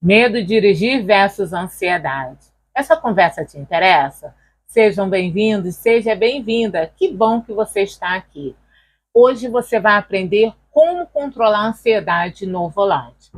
Medo de dirigir versus ansiedade. Essa conversa te interessa? Sejam bem-vindos, seja bem-vinda. Que bom que você está aqui. Hoje você vai aprender como controlar a ansiedade no volante.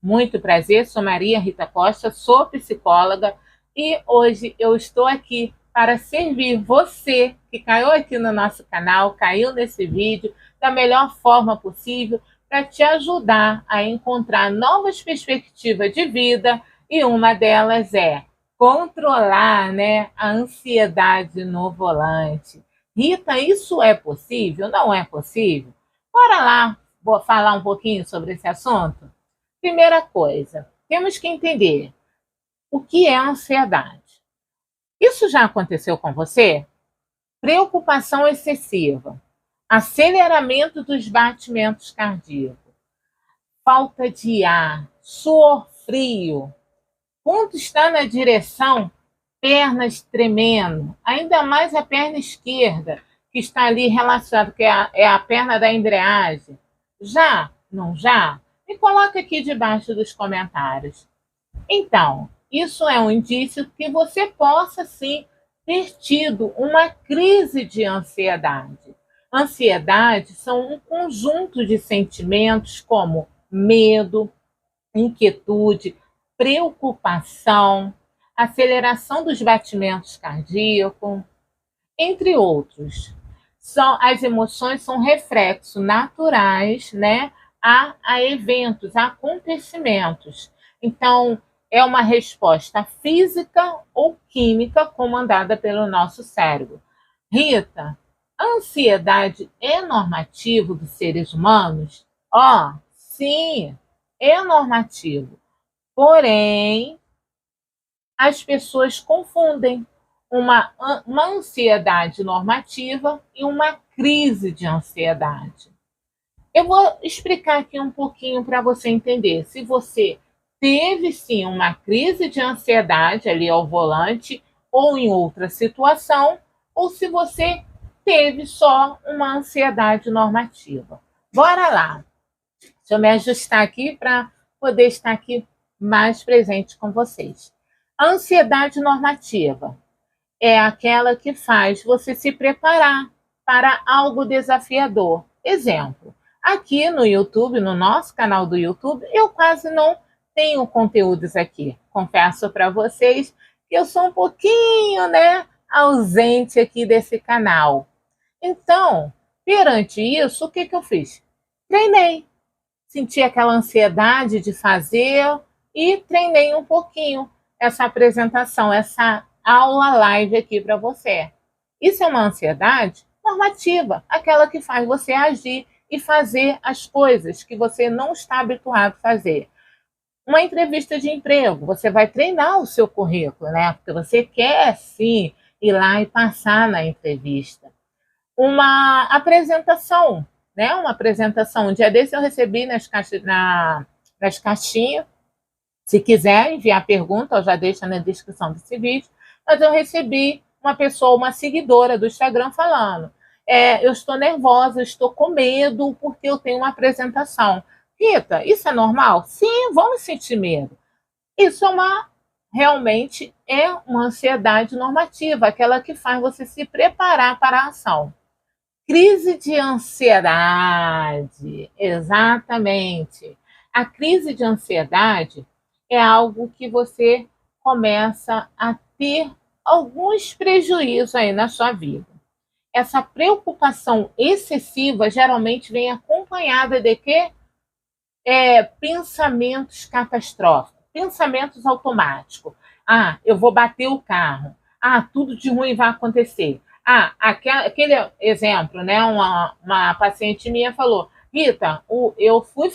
Muito prazer, sou Maria Rita Costa, sou psicóloga e hoje eu estou aqui para servir você que caiu aqui no nosso canal, caiu nesse vídeo, da melhor forma possível para te ajudar a encontrar novas perspectivas de vida e uma delas é controlar, a ansiedade no volante. Rita, isso é possível? Não é possível? Bora lá, vou falar um pouquinho sobre esse assunto? Primeira coisa, temos que entender o que é ansiedade. Isso já aconteceu com você? Preocupação excessiva, aceleramento dos batimentos cardíacos, falta de ar, suor frio. Quando está na direção, pernas tremendo, ainda mais a perna esquerda, que está ali relacionada, que é a perna da embreagem. Já? Não já? Me coloca aqui debaixo dos comentários. Então, isso é um indício que você possa sim ter tido uma crise de ansiedade. Ansiedade são um conjunto de sentimentos como medo, inquietude, preocupação, aceleração dos batimentos cardíacos, entre outros. As emoções são reflexos naturais, a eventos, a acontecimentos. Então, é uma resposta física ou química comandada pelo nosso cérebro. Rita, a ansiedade é normativo dos seres humanos? Sim, é normativo. Porém, as pessoas confundem uma ansiedade normativa e uma crise de ansiedade. Eu vou explicar aqui um pouquinho para você entender. Se você teve sim uma crise de ansiedade ali ao volante ou em outra situação, ou se você teve só uma ansiedade normativa. Bora lá. Deixa eu me ajustar aqui para poder estar aqui mais presente com vocês. A ansiedade normativa é aquela que faz você se preparar para algo desafiador. Exemplo, aqui no YouTube, no nosso canal do YouTube, eu quase não tenho conteúdos aqui. Confesso para vocês que eu sou um pouquinho, ausente aqui desse canal. Então, perante isso, o que eu fiz? Treinei. Senti aquela ansiedade de fazer e treinei um pouquinho essa apresentação, essa aula live aqui para você. Isso é uma ansiedade normativa, aquela que faz você agir e fazer as coisas que você não está habituado a fazer. Uma entrevista de emprego, você vai treinar o seu currículo, Porque você quer sim ir lá e passar na entrevista. Uma apresentação, Uma apresentação. Um dia desse eu recebi nas caixinhas. Se quiser enviar pergunta, eu já deixo na descrição desse vídeo. Mas eu recebi uma pessoa, uma seguidora do Instagram falando: eu estou nervosa, eu estou com medo porque eu tenho uma apresentação. Rita, isso é normal? Sim, vamos sentir medo. Isso realmente é uma ansiedade normativa, aquela que faz você se preparar para a ação. Crise de ansiedade, exatamente. A crise de ansiedade é algo que você começa a ter alguns prejuízos aí na sua vida. Essa preocupação excessiva geralmente vem acompanhada de quê? Pensamentos catastróficos, pensamentos automáticos. Eu vou bater o carro. Tudo de ruim vai acontecer. Aquele exemplo, uma paciente minha falou: Rita, eu fui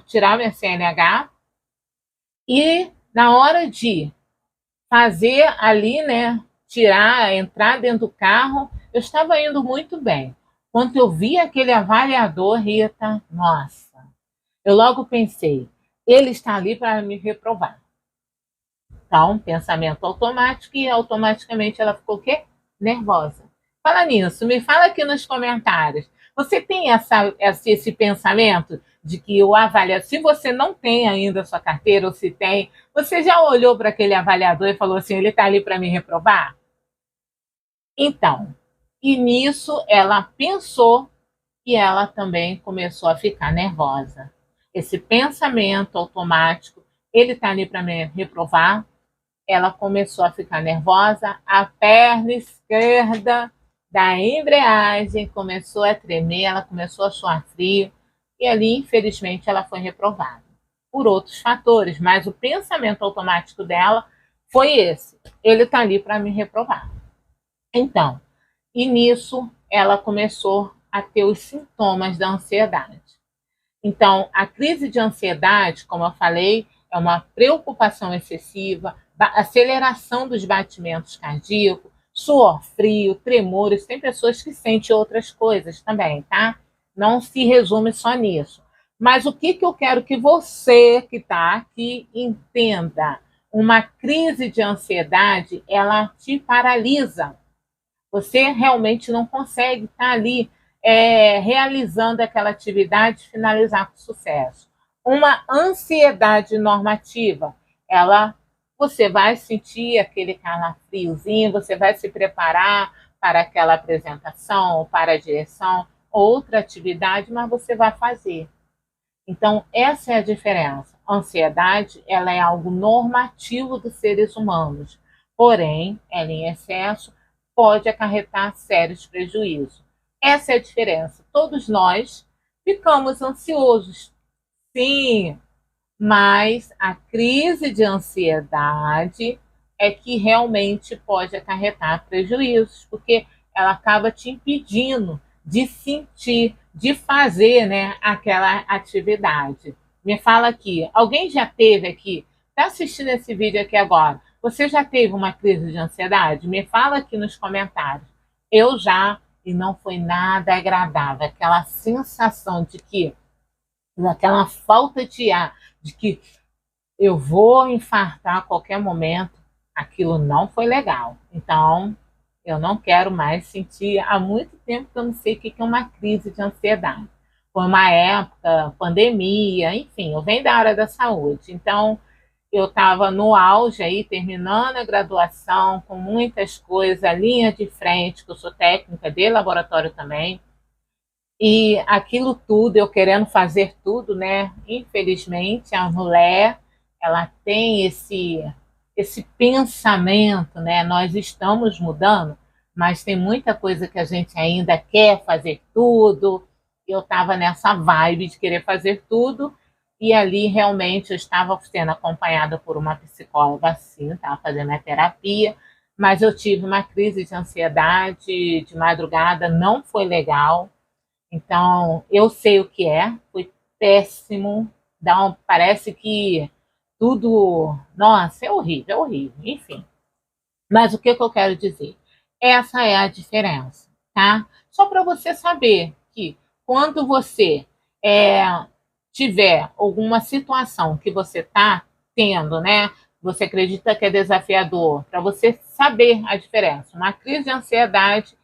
tirar minha CNH e na hora de fazer ali, entrar dentro do carro, eu estava indo muito bem. Quando eu vi aquele avaliador, Rita, nossa, eu logo pensei, ele está ali para me reprovar. Então, pensamento automático e automaticamente ela ficou o quê? Nervosa. Fala nisso, me fala aqui nos comentários. Você tem esse pensamento de que o avaliador, se você não tem ainda a sua carteira, ou se tem, você já olhou para aquele avaliador e falou assim, ele está ali para me reprovar? Então, e nisso ela pensou e ela também começou a ficar nervosa. Esse pensamento automático, ele está ali para me reprovar, ela começou a ficar nervosa, a perna esquerda da embreagem começou a tremer, ela começou a suar frio, e ali, infelizmente, ela foi reprovada. Por outros fatores, mas o pensamento automático dela foi esse: ele está ali para me reprovar. Então, e nisso ela começou a ter os sintomas da ansiedade. Então, a crise de ansiedade, como eu falei, é uma preocupação excessiva, aceleração dos batimentos cardíacos, suor frio, tremores. Tem pessoas que sentem outras coisas também, tá? Não se resume só nisso. Mas o que eu quero que você que está aqui entenda? Uma crise de ansiedade, ela te paralisa. Você realmente não consegue estar ali realizando aquela atividade e finalizar com sucesso. Uma ansiedade normativa, você vai sentir aquele calafriozinho, você vai se preparar para aquela apresentação, para a direção, outra atividade, mas você vai fazer. Então, essa é a diferença. A ansiedade, ela é algo normativo dos seres humanos, porém, ela em excesso pode acarretar sérios prejuízos. Essa é a diferença. Todos nós ficamos ansiosos, sim, mas a crise de ansiedade é que realmente pode acarretar prejuízos, porque ela acaba te impedindo de sentir, de fazer, né, aquela atividade. Me fala aqui, alguém já teve aqui, está assistindo esse vídeo aqui agora, você já teve uma crise de ansiedade? Me fala aqui nos comentários. Eu já, e não foi nada agradável, aquela sensação de que, aquela falta de ar, de que eu vou infartar a qualquer momento, aquilo não foi legal. Então, eu não quero mais sentir. Há muito tempo que eu não sei o que é uma crise de ansiedade. Foi uma época, pandemia, enfim, eu venho da área da saúde. Então, eu estava no auge aí, terminando a graduação, com muitas coisas, a linha de frente, que eu sou técnica de laboratório também. E aquilo tudo, eu querendo fazer tudo, né? Infelizmente, a mulher, ela tem esse pensamento, né? Nós estamos mudando, mas tem muita coisa que a gente ainda quer fazer tudo. Eu estava nessa vibe de querer fazer tudo, e ali realmente eu estava sendo acompanhada por uma psicóloga, sim, estava fazendo a terapia, mas eu tive uma crise de ansiedade de madrugada, não foi legal. Então, eu sei o que é, foi péssimo, parece que tudo, nossa, é horrível, enfim. Mas o que eu quero dizer? Essa é a diferença, tá? Só para você saber que quando você é, tiver alguma situação que você está tendo, né? Você acredita que é desafiador, para você saber a diferença. Uma crise de ansiedade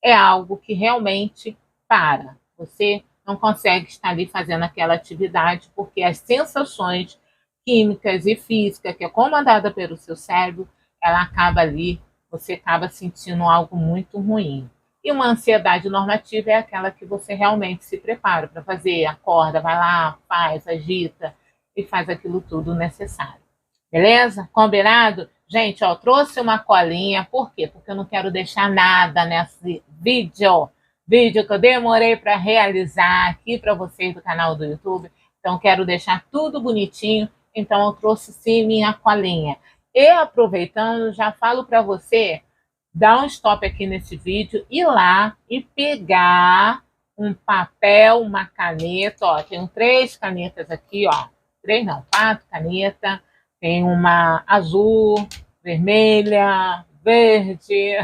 é algo que realmente para. Você não consegue estar ali fazendo aquela atividade porque as sensações químicas e físicas que é comandada pelo seu cérebro, ela acaba ali, você acaba sentindo algo muito ruim. E uma ansiedade normativa é aquela que você realmente se prepara para fazer, acorda, vai lá, faz, agita e faz aquilo tudo necessário. Beleza? Combinado? Gente, ó, trouxe uma colinha. Por quê? Porque eu não quero deixar nada nesse vídeo. Vídeo que eu demorei para realizar aqui para vocês do canal do YouTube. Então, quero deixar tudo bonitinho. Então, eu trouxe sim minha colinha. E aproveitando, já falo para você dar um stop aqui nesse vídeo, ir lá e pegar um papel, uma caneta. Ó, tenho 3 canetas aqui, ó. 3 não, 4 canetas. Tem uma azul, vermelha, verde,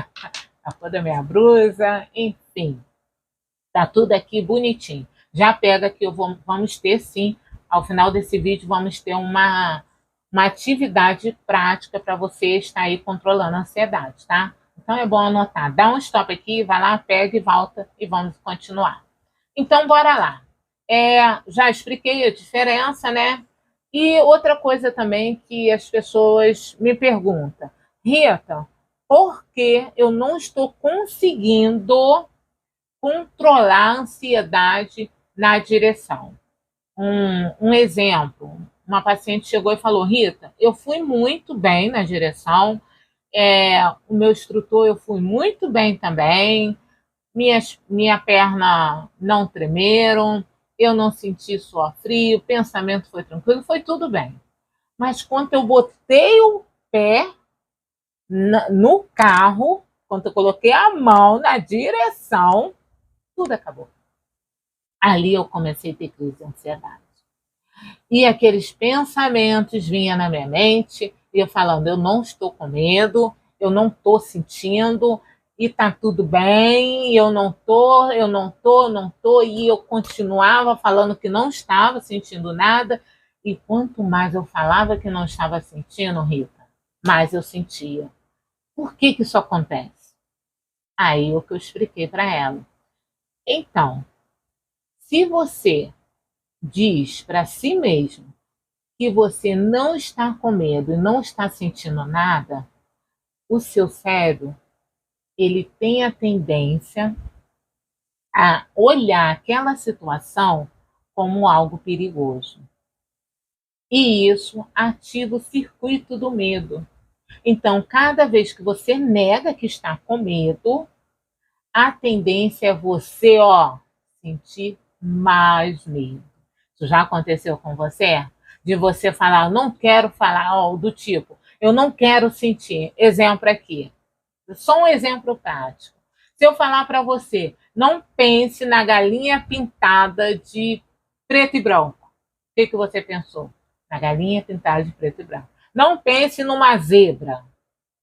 a cor da minha blusa, enfim. Tá tudo aqui bonitinho. Já pega que vamos ter sim, ao final desse vídeo, vamos ter uma atividade prática para você estar aí controlando a ansiedade, tá? Então é bom anotar. Dá um stop aqui, vai lá, pega e volta e vamos continuar. Então, bora lá. Já expliquei a diferença, né? E outra coisa também que as pessoas me perguntam, Rita, por que eu não estou conseguindo controlar a ansiedade na direção? Um exemplo, uma paciente chegou e falou, Rita, eu fui muito bem na direção, o meu instrutor eu fui muito bem também, minha perna não tremeram, eu não senti suor frio, o pensamento foi tranquilo, foi tudo bem. Mas quando eu botei o pé no carro, quando eu coloquei a mão na direção, tudo acabou. Ali eu comecei a ter crise de ansiedade. E aqueles pensamentos vinham na minha mente, e eu falando, eu não estou com medo, eu não estou sentindo, e tá tudo bem, eu não tô, e eu continuava falando que não estava sentindo nada, e quanto mais eu falava que não estava sentindo, Rita, mais eu sentia. Por que isso acontece? Aí o que eu expliquei para ela. Então, se você diz para si mesmo que você não está com medo e não está sentindo nada, o seu cérebro ele tem a tendência a olhar aquela situação como algo perigoso. E isso ativa o circuito do medo. Então, cada vez que você nega que está com medo, a tendência é você, sentir mais medo. Isso já aconteceu com você? De você falar, não quero falar, do tipo, eu não quero sentir. Exemplo aqui. Só um exemplo prático. Se eu falar para você, não pense na galinha pintada de preto e branco. O que você pensou? Na galinha pintada de preto e branco. Não pense numa zebra. O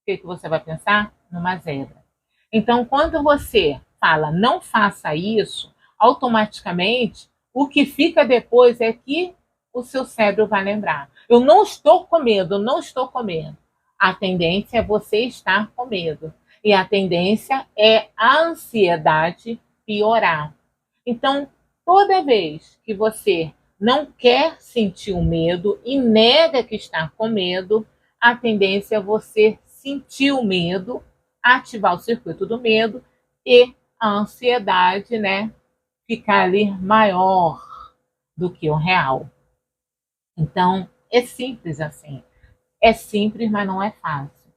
que você vai pensar? Numa zebra. Então, quando você fala não faça isso, automaticamente o que fica depois é que o seu cérebro vai lembrar. Eu não estou com medo, eu não estou com medo. A tendência é você estar com medo. E a tendência é a ansiedade piorar. Então, toda vez que você não quer sentir o medo e nega que está com medo, a tendência é você sentir o medo, ativar o circuito do medo e a ansiedade, né, ficar ali maior do que o real. Então, é simples assim. É simples, mas não é fácil,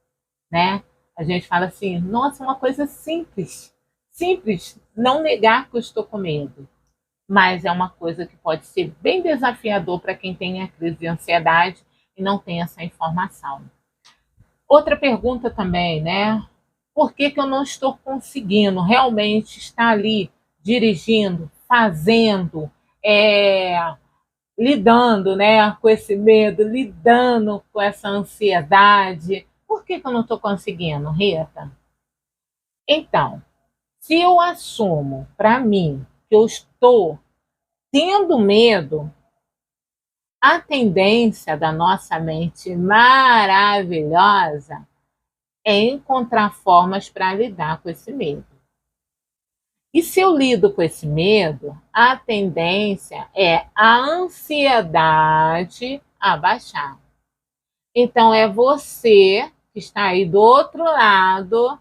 né? A gente fala assim, nossa, uma coisa simples. Simples, não negar que eu estou com medo. Mas é uma coisa que pode ser bem desafiador para quem tem a crise de ansiedade e não tem essa informação. Outra pergunta também, né? Por que eu não estou conseguindo realmente estar ali dirigindo, fazendo, lidando, né, com esse medo, lidando com essa ansiedade? Por que eu não estou conseguindo, Rita? Então, se eu assumo para mim que eu estou tendo medo, a tendência da nossa mente maravilhosa é encontrar formas para lidar com esse medo. E se eu lido com esse medo, a tendência é a ansiedade abaixar. Então, é você que está aí do outro lado,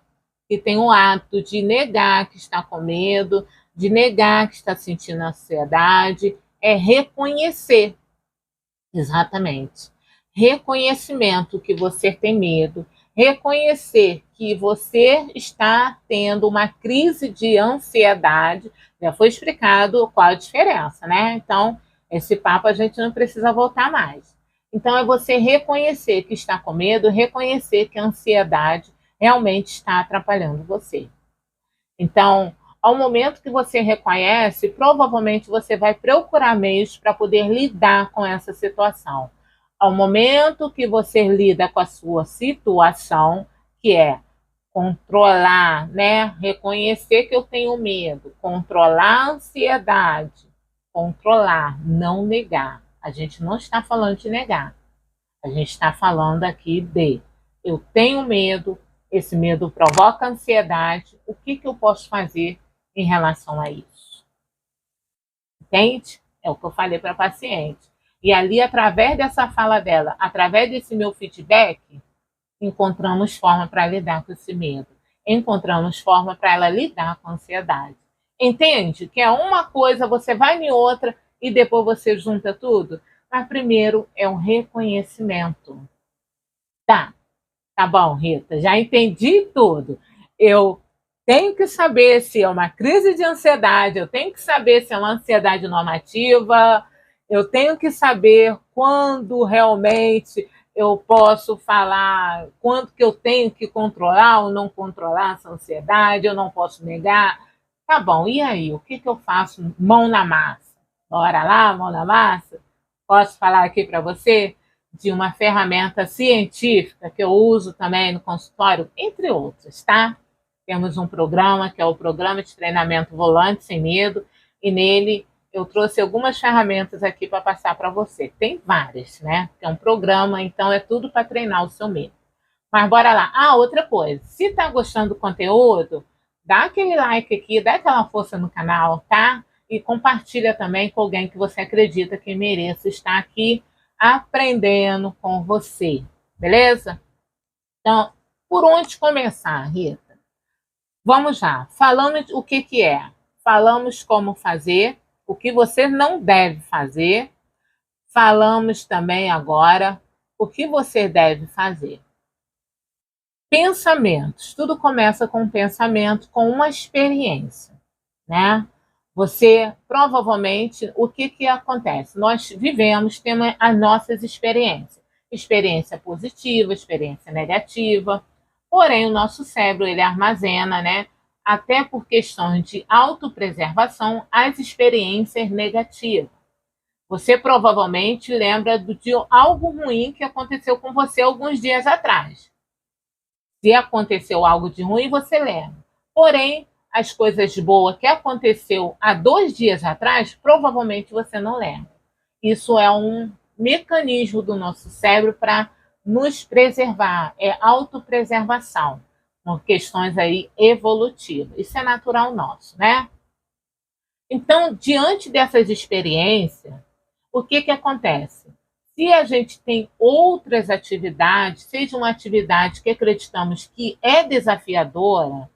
que tem o hábito de negar que está com medo, de negar que está sentindo ansiedade, é reconhecer. Exatamente. Reconhecimento que você tem medo, reconhecer que você está tendo uma crise de ansiedade. Já foi explicado qual a diferença, né? Então, esse papo a gente não precisa voltar mais. Então, é você reconhecer que está com medo, reconhecer que a ansiedade realmente está atrapalhando você. Então, ao momento que você reconhece, provavelmente você vai procurar meios para poder lidar com essa situação. Ao momento que você lida com a sua situação, que é controlar, né? Reconhecer que eu tenho medo, controlar a ansiedade, controlar, não negar. A gente não está falando de negar. A gente está falando aqui de eu tenho medo, esse medo provoca ansiedade, o que eu posso fazer em relação a isso? Entende? É o que eu falei para a paciente. E ali, através dessa fala dela, através desse meu feedback, encontramos forma para lidar com esse medo. Encontramos forma para ela lidar com a ansiedade. Entende? Que é uma coisa, você vai em outra e depois você junta tudo. Mas primeiro é um reconhecimento. Tá bom, Rita, já entendi tudo. Eu tenho que saber se é uma crise de ansiedade, eu tenho que saber se é uma ansiedade normativa, eu tenho que saber quando realmente eu posso falar, quanto que eu tenho que controlar ou não controlar essa ansiedade, eu não posso negar. Tá bom, e aí? O que eu faço? Mão na massa. Bora lá, mão na massa? Posso falar aqui para você de uma ferramenta científica que eu uso também no consultório, entre outras, tá? Temos um programa que é o Programa de Treinamento Volante Sem Medo, e nele eu trouxe algumas ferramentas aqui para passar para você. Tem várias, né? É um programa, então é tudo para treinar o seu medo. Mas bora lá. Ah, outra coisa. Se tá gostando do conteúdo, dá aquele like aqui, dá aquela força no canal, tá? E compartilha também com alguém que você acredita que mereça estar aqui aprendendo com você, beleza? Então, por onde começar, Rita? Vamos lá. Falamos o que é. Falamos como fazer, o que você não deve fazer. Falamos também agora o que você deve fazer. Pensamentos. Tudo começa com um pensamento, com uma experiência, né? Você, provavelmente, o que acontece? Nós vivemos, temos as nossas experiências. Experiência positiva, experiência negativa. Porém, o nosso cérebro, ele armazena, né? Até por questões de autopreservação, as experiências negativas. Você provavelmente lembra de algo ruim que aconteceu com você alguns dias atrás. Se aconteceu algo de ruim, você lembra. Porém, as coisas boas que aconteceu há 2 dias atrás, provavelmente você não lembra. Isso é um mecanismo do nosso cérebro para nos preservar, é autopreservação, por questões aí evolutivas. Isso é natural nosso, né? Então, diante dessas experiências, o que acontece? Se a gente tem outras atividades, seja uma atividade que acreditamos que é desafiadora,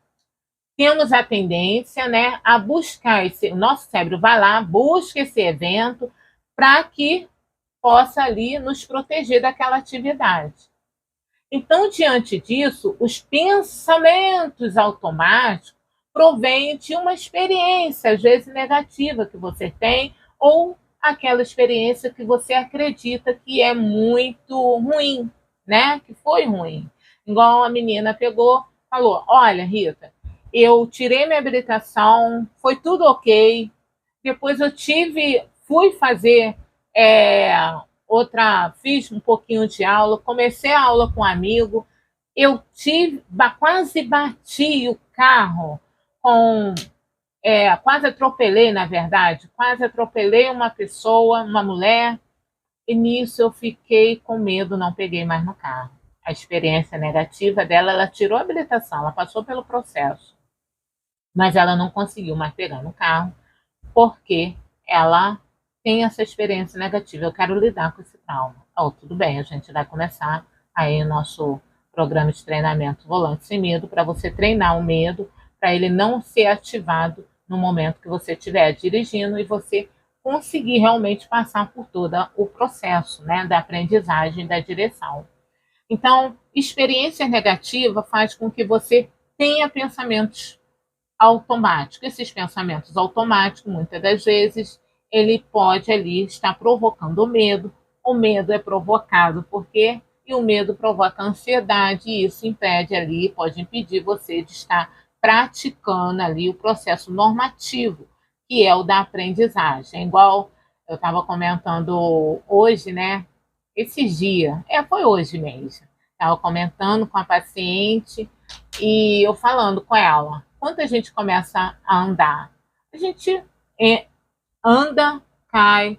temos a tendência, né, a buscar o nosso cérebro vai lá, busca esse evento para que possa ali nos proteger daquela atividade. Então, diante disso, os pensamentos automáticos provêm de uma experiência, às vezes negativa, que você tem, ou aquela experiência que você acredita que é muito ruim, né? Que foi ruim. Igual a menina pegou, falou: Olha, Rita, eu tirei minha habilitação, foi tudo ok. Depois fui fazer fiz um pouquinho de aula, comecei a aula com um amigo, quase bati o carro com quase atropelei, na verdade, quase atropelei uma pessoa, uma mulher, e nisso eu fiquei com medo, não peguei mais no carro. A experiência negativa dela, ela tirou a habilitação, ela passou pelo processo, mas ela não conseguiu mais pegar no carro, porque ela tem essa experiência negativa. Eu quero lidar com esse trauma. Oh, tudo bem, a gente vai começar aí o nosso programa de treinamento Volante Sem Medo, para você treinar o medo, para ele não ser ativado no momento que você estiver dirigindo e você conseguir realmente passar por todo o processo, né, da aprendizagem da direção. Então, experiência negativa faz com que você tenha pensamentos automáticos. Esses pensamentos automáticos, muitas das vezes, ele pode ali estar provocando o medo. O medo é provocado por quê? E o medo provoca ansiedade, e isso impede ali, pode impedir você de estar praticando ali o processo normativo, que é o da aprendizagem. Igual eu estava comentando hoje, né? Esses dias, foi hoje mesmo. Estava comentando com a paciente e eu falando com ela. Quando a gente começa a andar, a gente anda, cai.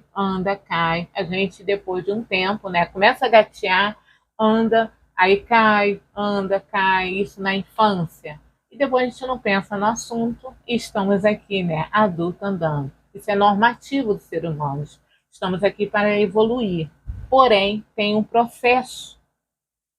A gente, depois de um tempo, né, começa a gatear, anda, aí cai, anda, cai. Isso na infância. E depois a gente não pensa no assunto e estamos aqui, né, adulto andando. Isso é normativo dos seres humanos. Estamos aqui para evoluir. Porém, tem um processo,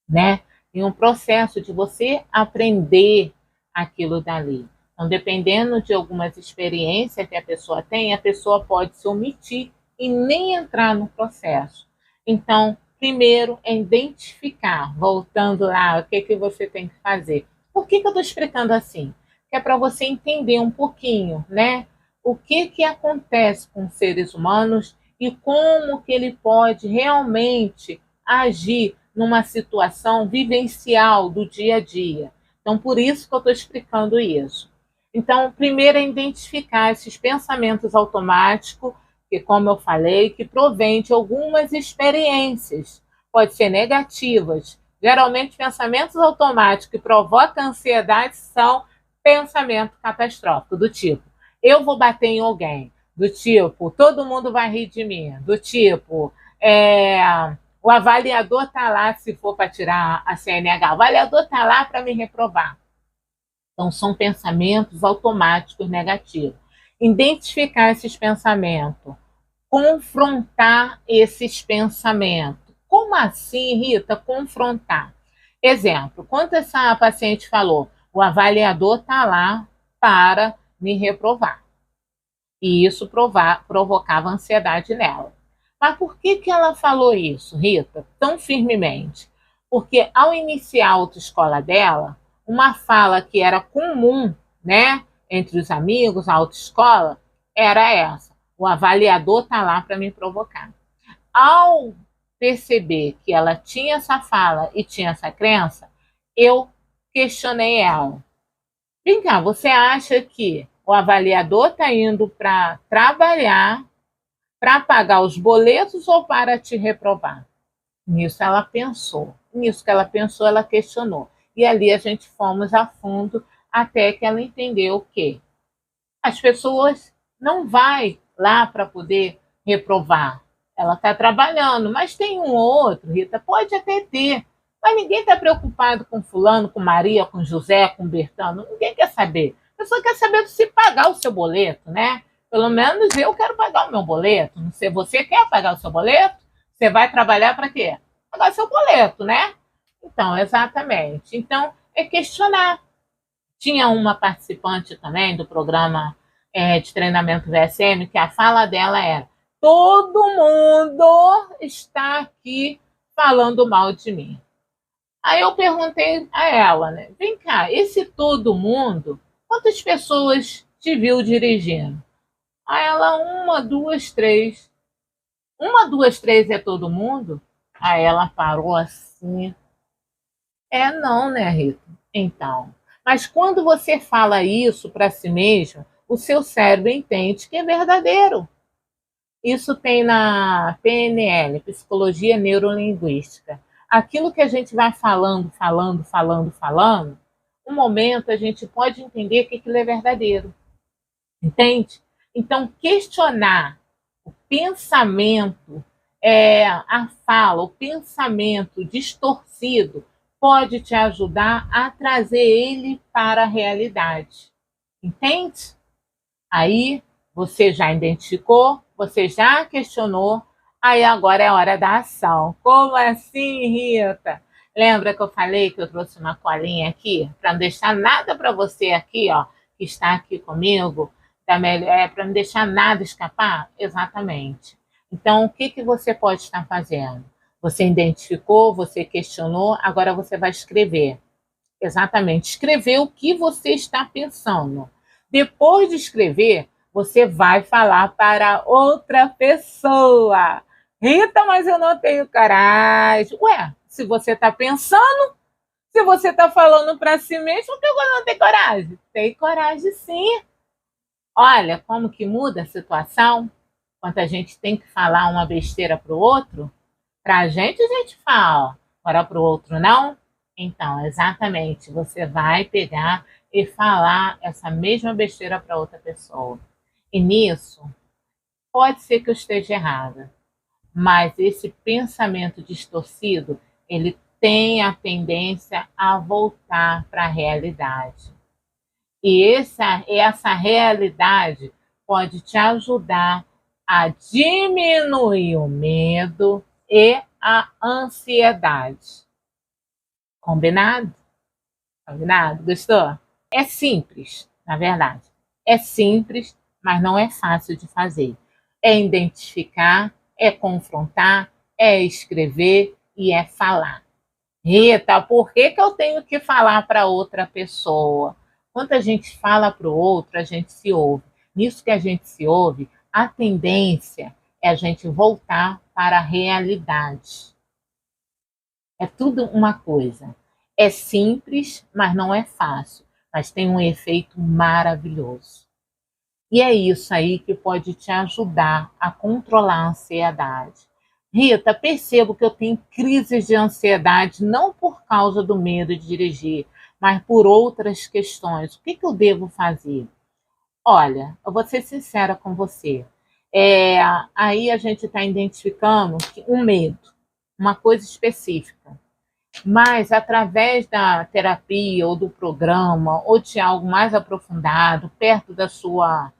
né? Tem um processo de você aprender aquilo dali. Então, dependendo de algumas experiências que a pessoa tem, a pessoa pode se omitir e nem entrar no processo. Então, primeiro é identificar, voltando lá, o que você tem que fazer. Por que eu estou explicando assim? Que é para você entender um pouquinho, né? O que acontece com os seres humanos e como que ele pode realmente agir numa situação vivencial do dia a dia. Então, por isso que eu estou explicando isso. Então, primeiro é identificar esses pensamentos automáticos, que, como eu falei, que provém de algumas experiências, pode ser negativas. Geralmente, pensamentos automáticos que provocam ansiedade são pensamentos catastróficos, do tipo, eu vou bater em alguém, do tipo, todo mundo vai rir de mim, do tipo, o avaliador está lá, se for para tirar a CNH, o avaliador está lá para me reprovar. Então, são pensamentos automáticos negativos. Identificar esses pensamentos, confrontar esses pensamentos. Como assim, Rita, confrontar? Exemplo, quando essa paciente falou, o avaliador está lá para me reprovar. E isso provocava ansiedade nela. Mas por que ela falou isso, Rita, tão firmemente? Porque ao iniciar a autoescola dela, uma fala que era comum, né, entre os amigos, a autoescola, era essa: o avaliador está lá para me provocar. Ao perceber que ela tinha essa fala e tinha essa crença, eu questionei ela. Vem cá, você acha que o avaliador está indo para trabalhar, para pagar os boletos ou para te reprovar? Nisso ela pensou. Nisso que ela pensou, ela questionou. E ali a gente fomos a fundo até que ela entendeu que as pessoas não vai lá para poder reprovar. Ela está trabalhando, mas tem um ou outro, Rita, pode até ter. Mas ninguém está preocupado com fulano, com Maria, com José, com Bertano. Ninguém quer saber. A pessoa quer saber se pagar o seu boleto, né? Pelo menos eu quero pagar o meu boleto. Não sei, você quer pagar o seu boleto? Você vai trabalhar para quê? Pagar o seu boleto, né? Então, exatamente. Então, é questionar. Tinha uma participante também do programa de treinamento VSM, que a fala dela era: todo mundo está aqui falando mal de mim. Aí eu perguntei a ela, né? Vem cá, esse todo mundo, quantas pessoas te viu dirigindo? Aí ela, uma, duas, três. Uma, duas, três é todo mundo? Aí ela parou assim. Não, né, Rita? Então. Mas quando você fala isso para si mesmo, o seu cérebro entende que é verdadeiro. Isso tem na PNL, Psicologia Neurolinguística. Aquilo que a gente vai falando, um momento a gente pode entender que aquilo é verdadeiro. Entende? Então, questionar o pensamento, a fala, o pensamento distorcido, pode te ajudar a trazer ele para a realidade. Entende? Aí você já identificou, você já questionou, aí agora é hora da ação. Como assim, Rita? Lembra que eu falei que eu trouxe uma colinha aqui? Para não deixar nada para você aqui, ó, que está aqui comigo, para não deixar nada escapar? Exatamente. Então, o que você pode estar fazendo? Você identificou, você questionou, agora você vai escrever. Exatamente, escrever o que você está pensando. Depois de escrever, você vai falar para outra pessoa. Rita, mas eu não tenho coragem. Ué, se você está pensando, se você está falando para si mesmo, por que você não tem coragem? Tem coragem sim. Olha como que muda a situação. Quando a gente tem que falar uma besteira para o outro, para a gente fala, agora para o outro não. Então, exatamente, você vai pegar e falar essa mesma besteira para outra pessoa. E nisso, pode ser que eu esteja errada, mas esse pensamento distorcido, ele tem a tendência a voltar para a realidade. E essa realidade pode te ajudar a diminuir o medo e a ansiedade. Combinado? Combinado? Gostou? É simples, na verdade. É simples, mas não é fácil de fazer. É identificar, é confrontar, é escrever e é falar. Rita, por que eu tenho que falar para outra pessoa? Quando a gente fala para o outro, a gente se ouve. Nisso que a gente se ouve, a tendência é a gente voltar para a realidade. É tudo uma coisa. É simples, mas não é fácil. Mas tem um efeito maravilhoso. E é isso aí que pode te ajudar a controlar a ansiedade. Rita, percebo que eu tenho crises de ansiedade não por causa do medo de dirigir, mas por outras questões. O que eu devo fazer? Olha, eu vou ser sincera com você. Aí a gente está identificando um medo, uma coisa específica. Mas através da terapia ou do programa ou de algo mais aprofundado, perto da sua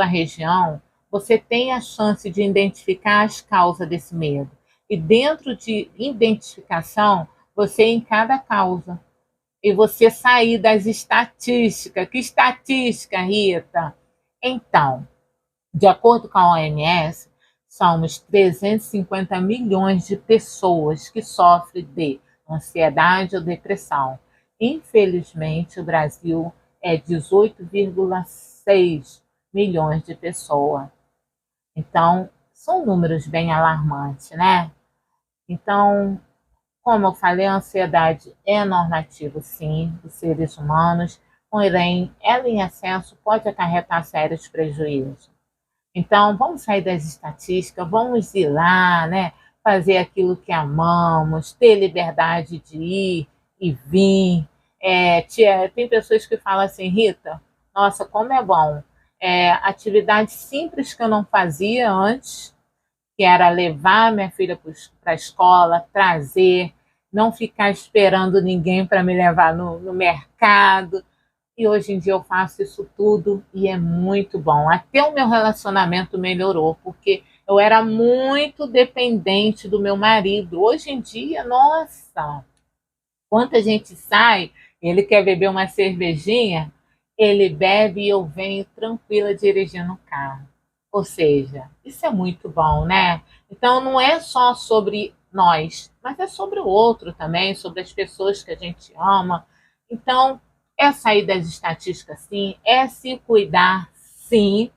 região, você tem a chance de identificar as causas desse medo. E dentro de identificação, você encara a causa. E você sair das estatísticas. Que estatística, Rita? Então, de acordo com a OMS, somos 350 milhões de pessoas que sofrem de ansiedade ou depressão. Infelizmente, o Brasil é 18,6 milhões de pessoas. Então, são números bem alarmantes, né? Então, como eu falei, a ansiedade é normativa, sim, dos seres humanos, porém, ela em excesso pode acarretar sérios prejuízos. Então, vamos sair das estatísticas, vamos ir lá, né? Fazer aquilo que amamos, ter liberdade de ir e vir. Tem pessoas que falam assim, Rita, nossa, como é bom. Atividade simples que eu não fazia antes, que era levar minha filha para a escola, trazer, não ficar esperando ninguém para me levar no mercado. E hoje em dia eu faço isso tudo e é muito bom. Até o meu relacionamento melhorou, porque eu era muito dependente do meu marido. Hoje em dia, nossa, quando a gente sai, ele quer beber uma cervejinha, ele bebe e eu venho tranquila dirigindo o carro. Ou seja, isso é muito bom, né? Então não é só sobre nós, mas é sobre o outro também, sobre as pessoas que a gente ama. Então, é sair das estatísticas, sim, é se cuidar, sim,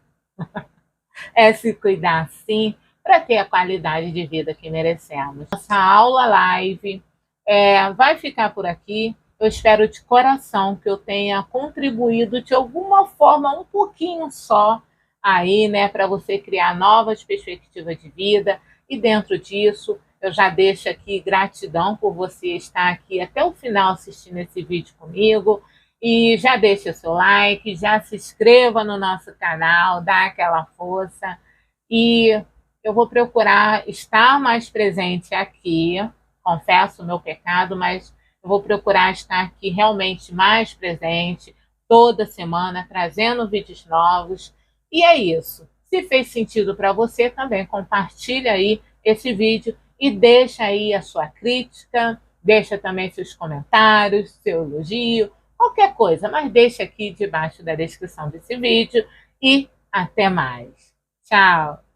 é se cuidar, sim, para ter a qualidade de vida que merecemos. Nossa aula live vai ficar por aqui. Eu espero de coração que eu tenha contribuído de alguma forma, um pouquinho só, aí, né, para você criar novas perspectivas de vida. E dentro disso, eu já deixo aqui gratidão por você estar aqui até o final assistindo esse vídeo comigo. E já deixa o seu like, já se inscreva no nosso canal, dá aquela força. E eu vou procurar estar mais presente aqui. Confesso o meu pecado, mas eu vou procurar estar aqui realmente mais presente toda semana, trazendo vídeos novos. E é isso. Se fez sentido para você, também compartilha aí esse vídeo e deixa aí a sua crítica, deixa também seus comentários, seu elogio, qualquer coisa, mas deixa aqui debaixo da descrição desse vídeo e até mais. Tchau!